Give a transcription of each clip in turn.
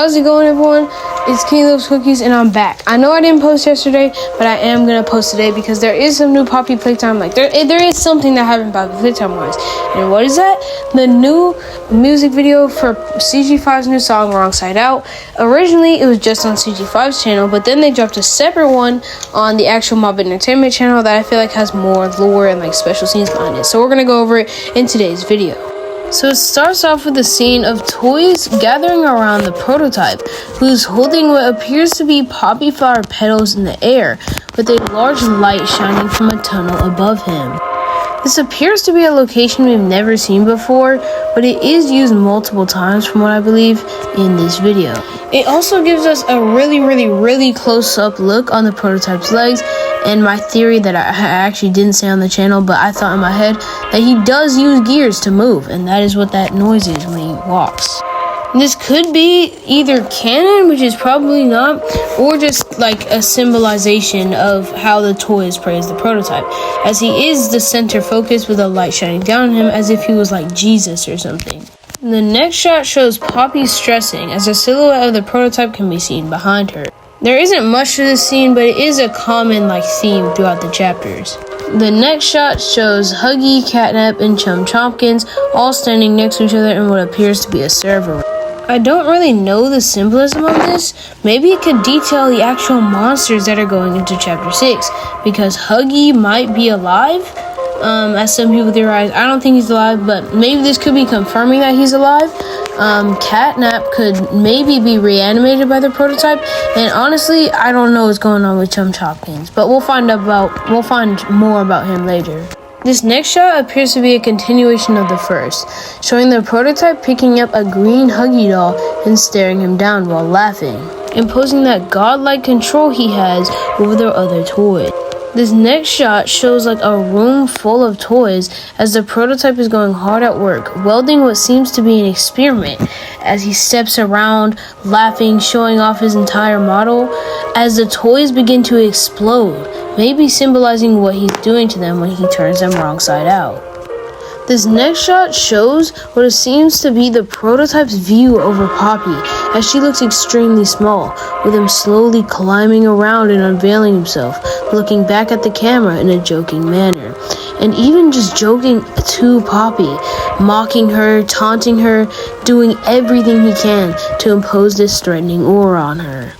How's it going, everyone? It's King Loves Cookies, and I'm back. I know I didn't post yesterday, but I am gonna post today because there is some new Poppy Playtime. Like there is something that happened Poppy Playtime wise. And what is that? The new music video for CG5's new song "Wrongside." Originally, it was just on CG5's channel, but then they dropped a separate one on the actual Mob Entertainment channel that I feel like has more lore and like special scenes behind it. So we're gonna go over it in today's video. So it starts off with a scene of toys gathering around the prototype, who's holding what appears to be poppy flower petals in the air, with a large light shining from a tunnel above him. This appears to be a location we've never seen before, but it is used multiple times from what I believe in this video. It also gives us a really close-up look on the prototype's legs, and my theory that I actually didn't say on the channel, but I thought in my head that he does use gears to move, and that is what that noise is when he walks. This could be either canon, which is probably not, or just like a symbolization of how the toys praise the prototype, as he is the center focus with a light shining down on him as if he was like Jesus or something. The next shot shows Poppy stressing as a silhouette of the prototype can be seen behind her. There isn't much to this scene, but it is a common theme throughout the chapters. The next shot shows Huggy, Catnap, and Chum Chompkins all standing next to each other in what appears to be a server. I don't really know the symbolism of this. Maybe it could detail the actual monsters that are going into chapter 6, because Huggy might be alive, as some people theorize. I don't think he's alive, but maybe this could be confirming that he's alive. Catnap could maybe be reanimated by the prototype, and honestly, I don't know what's going on with Chum Chompkins, but we'll find more about him later. This next shot appears to be a continuation of the first, showing the prototype picking up a green Huggy doll and staring him down while laughing, imposing that godlike control he has over their other toys. This next shot shows a room full of toys as the prototype is going hard at work, welding what seems to be an experiment, as he steps around, laughing, showing off his entire model, as the toys begin to explode, maybe symbolizing what he's doing to them when he turns them wrong side out. This next shot shows what seems to be the prototype's view over Poppy, as she looks extremely small, with him slowly climbing around and unveiling himself, looking back at the camera in a joking manner, and even just joking to Poppy, mocking her, taunting her, doing everything he can to impose this threatening aura on her.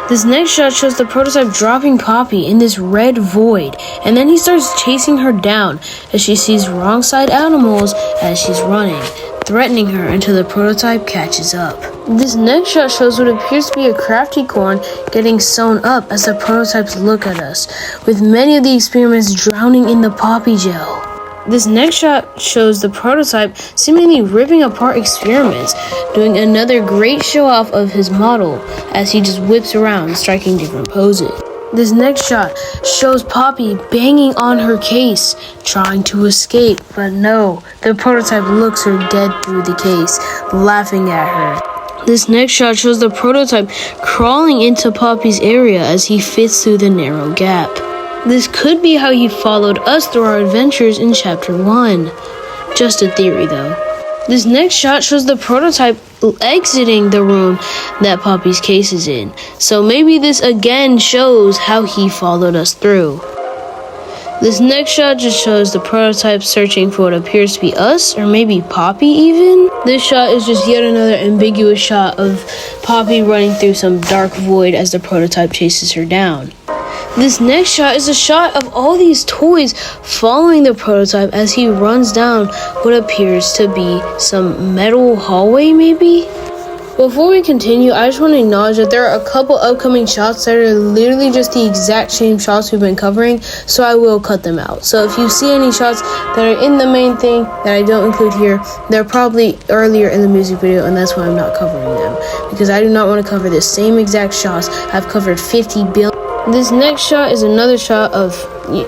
This next shot shows the prototype dropping Poppy in this red void, and then he starts chasing her down as she sees Wrongside animals as she's running, threatening her until the prototype catches up. This next shot shows what appears to be a crafty corn getting sewn up as the prototypes look at us, with many of the experiments drowning in the Poppy gel. This next shot shows the prototype seemingly ripping apart experiments, doing another great show off of his model as he just whips around, striking different poses. This next shot shows Poppy banging on her case, trying to escape, but no, the prototype looks her dead through the case, laughing at her. This next shot shows the prototype crawling into Poppy's area as he fits through the narrow gap. This could be how he followed us through our adventures in chapter 1. Just a theory though. This next shot shows the prototype exiting the room that Poppy's case is in. So maybe this again shows how he followed us through. This next shot just shows the prototype searching for what appears to be us, or maybe Poppy even. This shot is just yet another ambiguous shot of Poppy running through some dark void as the prototype chases her down. This next shot is a shot of all these toys following the prototype as he runs down what appears to be some metal hallway maybe? Before we continue, I just want to acknowledge that there are a couple upcoming shots that are literally just the exact same shots we've been covering, so I will cut them out. So if you see any shots that are in the main thing that I don't include here, they're probably earlier in the music video, and that's why I'm not covering them, because I do not want to cover the same exact shots. I've covered 50 billion. This next shot is another shot of,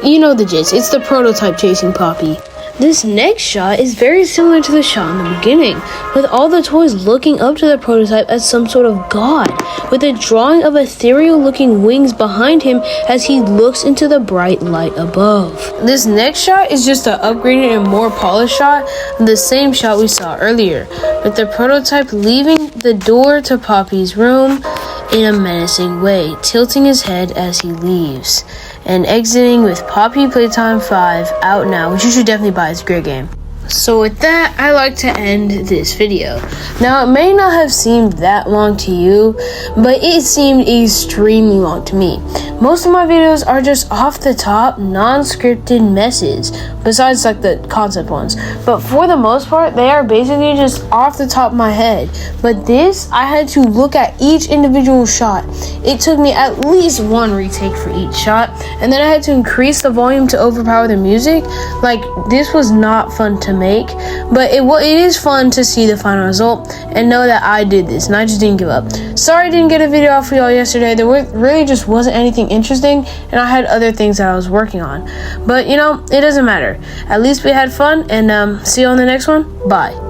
you know the gist, it's the prototype chasing Poppy. This next shot is very similar to the shot in the beginning, with all the toys looking up to the prototype as some sort of god, with a drawing of ethereal-looking wings behind him as he looks into the bright light above. This next shot is just an upgraded and more polished shot of the same shot we saw earlier, with the prototype leaving the door to Poppy's room in a menacing way, tilting his head as he leaves, and exiting with Poppy Playtime 5 out now, which you should definitely buy. It's a great game. So with that, I like to end this video. Now, it may not have seemed that long to you, but it seemed extremely long to me. Most of my videos are just off the top, non-scripted messes, besides like the concept ones. But for the most part, they are basically just off the top of my head. But this, I had to look at each individual shot. It took me at least one retake for each shot, and then I had to increase the volume to overpower the music. Like, this was not fun to make, but it is fun to see the final result and know that I did this and I just didn't give up. Sorry I didn't get a video out for y'all yesterday. There really just wasn't anything interesting, and I had other things that I was working on, but you know, it doesn't matter. At least we had fun, and see you on the next one. Bye.